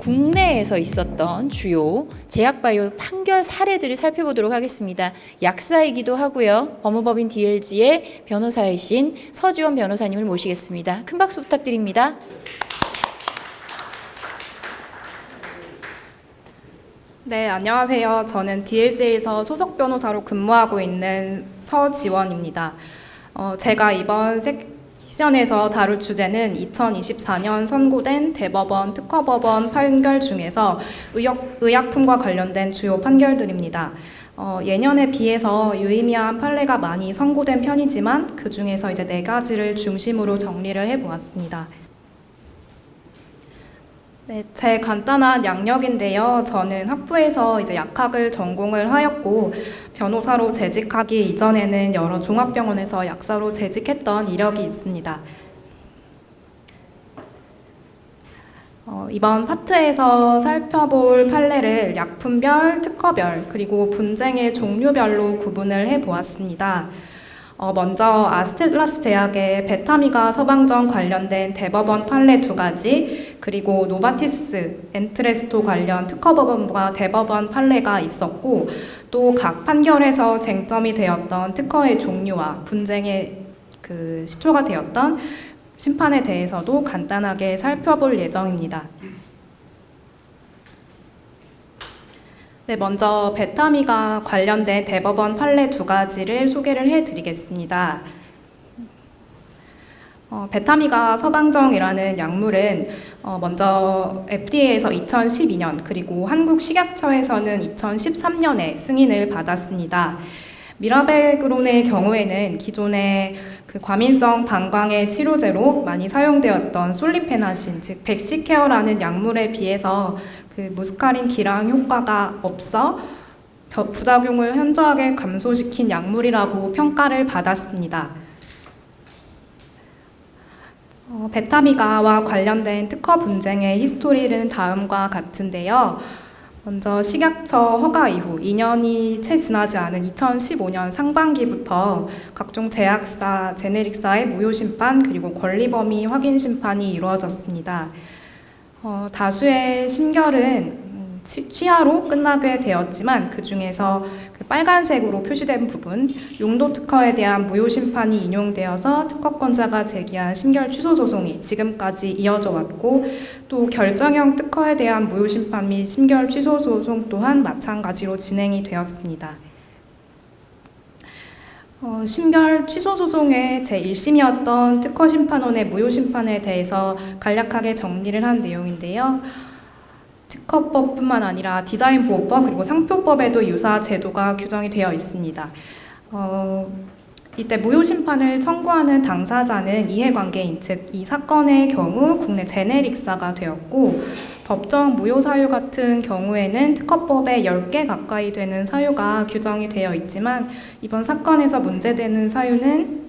국내에서 있었던 주요 제약바이오 판결 사례들을 살펴보도록 하겠습니다. 약사이기도 하고요. 법무법인 DLG의 변호사이신 서지원 변호사님을 모시겠습니다. 큰 박수 부탁드립니다. 네, 안녕하세요. 저는 DLG에서 소속 변호사로 근무하고 있는 서지원입니다. 제가 이번 섹션에서 다룰 주제는 2024년 선고된 대법원 특허법원 판결 중에서 의약품과 관련된 주요 판결들입니다. 예년에 비해서 유의미한 판례가 많이 선고된 편이지만 그 중에서 이제 4가지를 중심으로 정리를 해보았습니다. 네, 제 간단한 양력인데요. 저는 학부에서 이제 약학을 전공을 하였고 변호사로 재직하기 이전에는 여러 종합병원에서 약사로 재직했던 이력이 있습니다. 이번 파트에서 살펴볼 판례를 약품별, 특허별, 그리고 분쟁의 종류별로 구분을 해보았습니다. 먼저 아스텔라스 제약의 베타미가 서방정 관련된 대법원 판례 2가지, 그리고 노바티스, 엔트레스토 관련 특허법원과 대법원 판례가 있었고, 또 각 판결에서 쟁점이 되었던 특허의 종류와 분쟁의 시초가 되었던 심판에 대해서도 간단하게 살펴볼 예정입니다. 네, 먼저 베타미가 관련된 대법원 판례 2가지를 소개를 해드리겠습니다. 베타미가 서방정이라는 약물은 먼저 FDA에서 2012년 그리고 한국식약처에서는 2013년에 승인을 받았습니다. 미라베그론의 경우에는 기존의 과민성 방광의 치료제로 많이 사용되었던 솔리페나신, 즉 백시케어라는 약물에 비해서 무스카린 기랑 효과가 없어 부작용을 현저하게 감소시킨 약물이라고 평가를 받았습니다. 베타미가와 관련된 특허 분쟁의 히스토리는 다음과 같은데요. 먼저 식약처 허가 이후 2년이 채 지나지 않은 2015년 상반기부터 각종 제약사, 제네릭사의 무효 심판 그리고 권리범위 확인 심판이 이루어졌습니다. 다수의 심결은 취하로 끝나게 되었지만 그 중에서 빨간색으로 표시된 부분, 용도 특허에 대한 무효 심판이 인용되어서 특허권자가 제기한 심결 취소 소송이 지금까지 이어져 왔고, 또 결정형 특허에 대한 무효 심판 및 심결 취소 소송 또한 마찬가지로 진행이 되었습니다. 심결 취소 소송의 제1심이었던 특허심판원의 무효 심판에 대해서 간략하게 정리를 한 내용인데요. 특허법뿐만 아니라 디자인보호법 그리고 상표법에도 유사 제도가 규정이 되어 있습니다. 이때 무효 심판을 청구하는 당사자는 이해관계인, 즉 이 사건의 경우 국내 제네릭사가 되었고, 법정 무효 사유 같은 경우에는 특허법에 10개 가까이 되는 사유가 규정이 되어 있지만 이번 사건에서 문제되는 사유는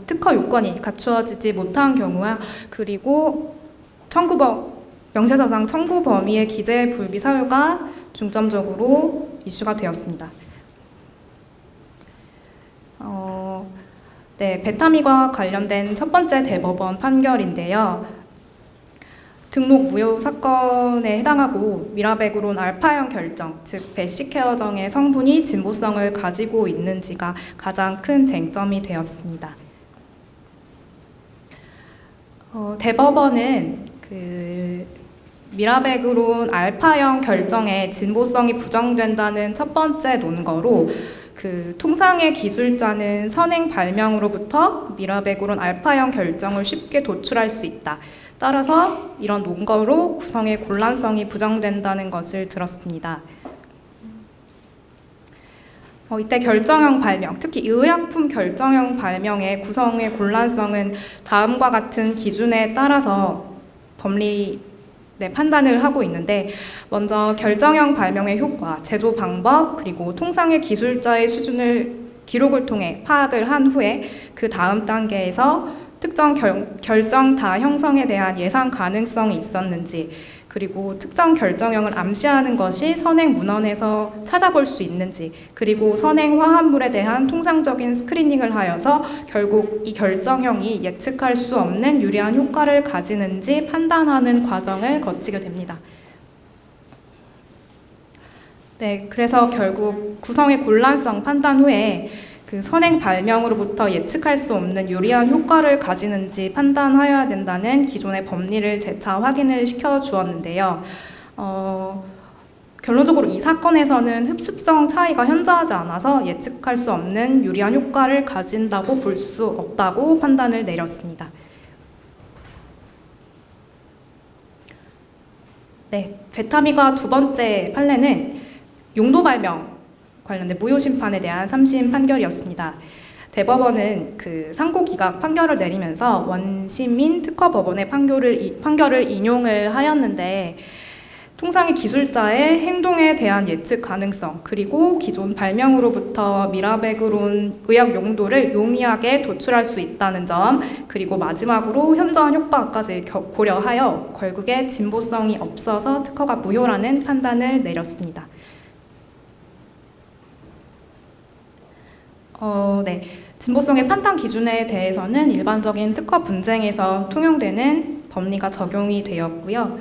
특허 요건이 갖추어지지 못한 경우와 그리고 명세서상 청구 범위의 기재 불비 사유가 중점적으로 이슈가 되었습니다. 네, 베타미과 관련된 첫 번째 대법원 판결인데요. 등록 무효 사건에 해당하고 미라베그론 알파형 결정, 즉 베시케어정의 성분이 진보성을 가지고 있는지가 가장 큰 쟁점이 되었습니다. 대법원은 미라베그론 알파형 결정의 진보성이 부정된다는 첫 번째 논거로 통상의 기술자는 선행 발명으로부터 미라베그론 알파형 결정을 쉽게 도출할 수 있다. 따라서 이런 논거로 구성의 곤란성이 부정된다는 것을 들었습니다. 이때 결정형 발명, 특히 의약품 결정형 발명의 구성의 곤란성은 다음과 같은 기준에 따라서 판단을 하고 있는데, 먼저 결정형 발명의 효과, 제조 방법, 그리고 통상의 기술자의 수준을 기록을 통해 파악을 한 후에 그 다음 단계에서 특정 결정 다 형성에 대한 예상 가능성이 있었는지, 그리고 특정 결정형을 암시하는 것이 선행 문헌에서 찾아볼 수 있는지, 그리고 선행 화합물에 대한 통상적인 스크리닝을 하여서 결국 이 결정형이 예측할 수 없는 유리한 효과를 가지는지 판단하는 과정을 거치게 됩니다. 네, 그래서 결국 구성의 곤란성 판단 후에 그 선행 발명으로부터 예측할 수 없는 유리한 효과를 가지는지 판단하여야 된다는 기존의 법리를 재차 확인을 시켜 주었는데요. 결론적으로 이 사건에서는 흡습성 차이가 현저하지 않아서 예측할 수 없는 유리한 효과를 가진다고 볼 수 없다고 판단을 내렸습니다. 네, 베타미가 두 번째 판례는 용도 발명 관련된 무효 심판에 대한 3심 판결이었습니다. 대법원은 그 상고 기각 판결을 내리면서 원심인 특허법원의 판결을 인용을 하였는데, 통상의 기술자의 행동에 대한 예측 가능성, 그리고 기존 발명으로부터 미라백으론 의학 용도를 용이하게 도출할 수 있다는 점, 그리고 마지막으로 현저한 효과까지 고려하여 결국에 진보성이 없어서 특허가 무효라는 판단을 내렸습니다. 네. 진보성의 판단 기준에 대해서는 일반적인 특허 분쟁에서 통용되는 법리가 적용이 되었고요.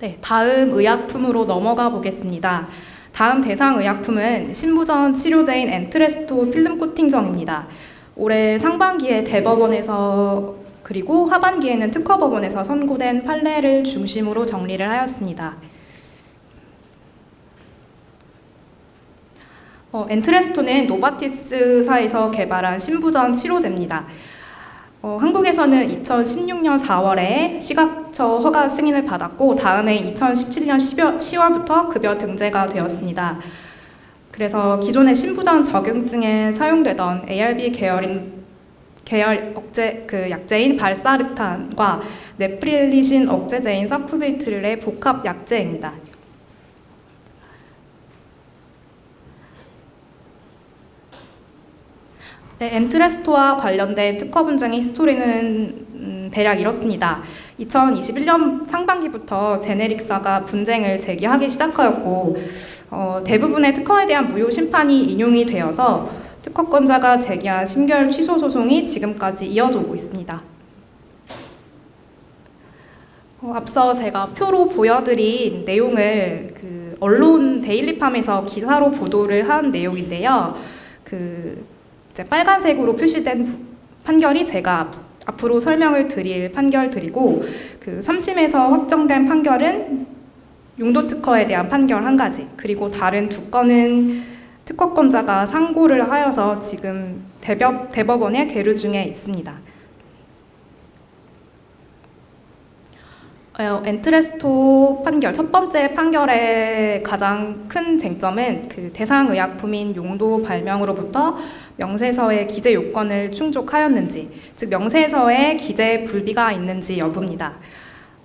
네, 다음 의약품으로 넘어가 보겠습니다. 다음 대상 의약품은 신부전 치료제인 엔트레스토 필름 코팅정입니다. 올해 상반기에 대법원에서 그리고 하반기에는 특허법원에서 선고된 판례를 중심으로 정리를 하였습니다. 엔트레스토는 노바티스사에서 개발한 신부전 치료제입니다. 한국에서는 2016년 4월에 식약처 허가 승인을 받았고, 다음해 2017년 10월부터 급여 등재가 되었습니다. 그래서 기존의 신부전 적용증에 사용되던 ARB 계열 약제인 발사르탄과 네프릴리신 억제제인 사쿠비트릴의 복합 약제입니다. 네, 엔트레스토와 관련된 특허 분쟁의 스토리는 대략 이렇습니다. 2021년 상반기부터 제네릭사가 분쟁을 제기하기 시작하였고, 대부분의 특허에 대한 무효 심판이 인용이 되어서 특허권자가 제기한 심결 취소 소송이 지금까지 이어져 오고 있습니다. 앞서 제가 표로 보여드린 내용을 그 언론 데일리팜에서 기사로 보도를 한 내용인데요. 이제 빨간색으로 표시된 판결이 제가 앞으로 설명을 드릴 판결들이고, 그 3심에서 확정된 판결은 용도 특허에 대한 판결 한 가지, 그리고 다른 두 건은 특허권자가 상고를 하여서 지금 대법원에 계류 중에 있습니다. 엔트레스토 판결, 첫 번째 판결의 가장 큰 쟁점은 그 대상 의약품인 용도 발명으로부터 명세서의 기재 요건을 충족하였는지, 즉 명세서에 기재 불비가 있는지 여부입니다.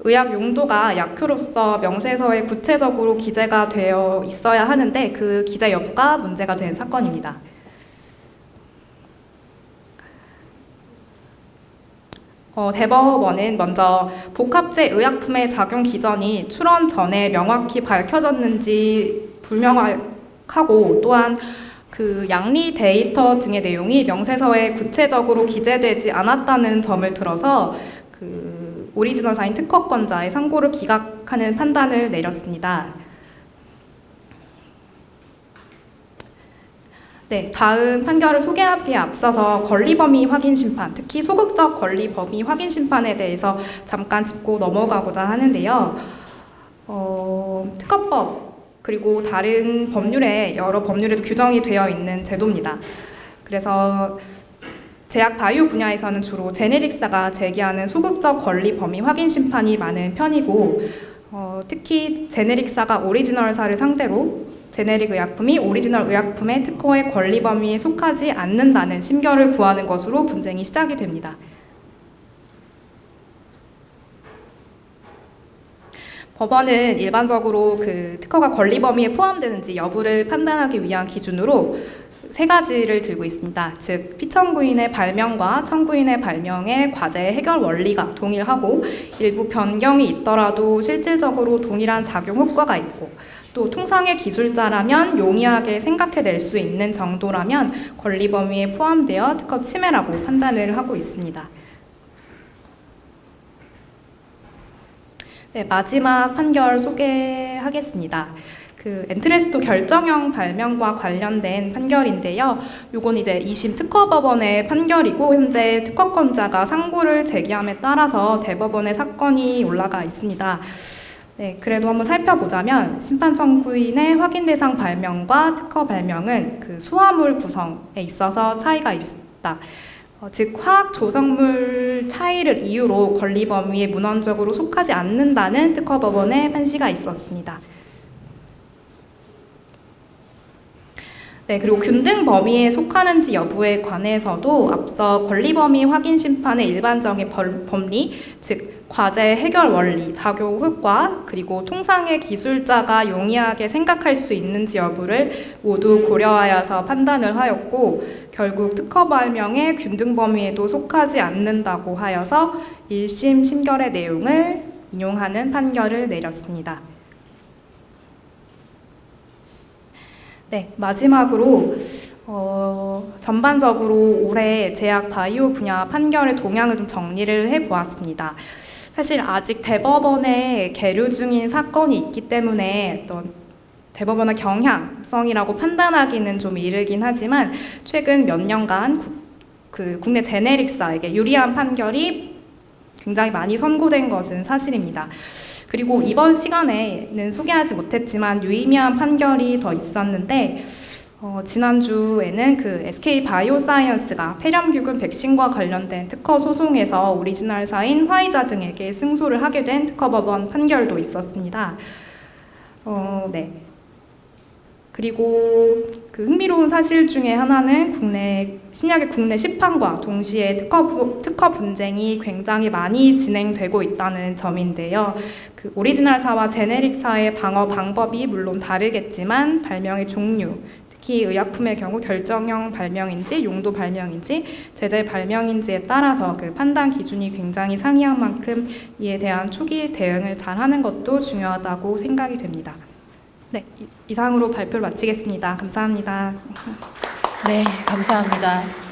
의학 용도가 약효로서 명세서에 구체적으로 기재가 되어 있어야 하는데 그 기재 여부가 문제가 된 사건입니다. 대법원은 먼저 복합제 의약품의 작용 기전이 출원 전에 명확히 밝혀졌는지 불명확하고, 또한 그 양리 데이터 등의 내용이 명세서에 구체적으로 기재되지 않았다는 점을 들어서 그 오리지널사인 특허권자의 상고를 기각하는 판단을 내렸습니다. 네, 다음 판결을 소개하기에 앞서서 권리범위 확인 심판, 특히 소극적 권리범위 확인 심판에 대해서 잠깐 짚고 넘어가고자 하는데요. 특허법 그리고 다른 법률에 여러 법률에도 규정이 되어 있는 제도입니다. 그래서 제약 바이오 분야에서는 주로 제네릭사가 제기하는 소극적 권리 범위 확인 심판이 많은 편이고, 특히 제네릭사가 오리지널사를 상대로 제네릭 의약품이 오리지널 의약품의 특허의 권리 범위에 속하지 않는다는 심결을 구하는 것으로 분쟁이 시작이 됩니다. 법원은 일반적으로 그 특허가 권리 범위에 포함되는지 여부를 판단하기 위한 기준으로 세 가지를 들고 있습니다. 즉 피청구인의 발명과 청구인의 발명의 과제 해결 원리가 동일하고 일부 변경이 있더라도 실질적으로 동일한 작용 효과가 있고 또 통상의 기술자라면 용이하게 생각해낼 수 있는 정도라면 권리 범위에 포함되어 특허 침해라고 판단을 하고 있습니다. 네, 마지막 판결 소개하겠습니다. 엔트레스토 결정형 발명과 관련된 판결인데요. 요건 이제 2심 특허법원의 판결이고 현재 특허권자가 상고를 제기함에 따라서 대법원에 사건이 올라가 있습니다. 네, 그래도 한번 살펴보자면 심판 청구인의 확인 대상 발명과 특허 발명은 수화물 구성에 있어서 차이가 있다. 즉 화학 조성물 차이를 이유로 권리 범위에 문헌적으로 속하지 않는다는 특허법원의 판시가 있었습니다. 네, 그리고 균등 범위에 속하는지 여부에 관해서도 앞서 권리 범위 확인 심판의 일반적인 법리, 즉 과제 해결 원리, 작용 효과, 그리고 통상의 기술자가 용이하게 생각할 수 있는지 여부를 모두 고려하여서 판단을 하였고 결국 특허 발명의 균등 범위에도 속하지 않는다고 하여서 1심 심결의 내용을 인용하는 판결을 내렸습니다. 네, 마지막으로 전반적으로 올해 제약 바이오 분야 판결의 동향을 좀 정리를 해보았습니다. 사실 아직 대법원에 계류 중인 사건이 있기 때문에 어떤 대법원의 경향성이라고 판단하기는 좀 이르긴 하지만 최근 몇 년간 국내 제네릭사에게 유리한 판결이 굉장히 많이 선고된 것은 사실입니다. 그리고 이번 시간에는 소개하지 못했지만 유의미한 판결이 더 있었는데 지난주에는 SK 바이오사이언스가 폐렴규균 백신과 관련된 특허 소송에서 오리지널사인 화이자 등에게 승소를 하게 된 특허법원 판결도 있었습니다. 네. 그리고 흥미로운 사실 중에 하나는 신약의 국내 시판과 동시에 특허 분쟁이 굉장히 많이 진행되고 있다는 점인데요. 오리지널사와 제네릭사의 방어 방법이 물론 다르겠지만 발명의 종류, 특히 의약품의 경우 결정형 발명인지 용도 발명인지 제재 발명인지에 따라서 판단 기준이 굉장히 상이한 만큼 이에 대한 초기 대응을 잘하는 것도 중요하다고 생각이 됩니다. 네, 이상으로 발표를 마치겠습니다. 감사합니다. 네, 감사합니다.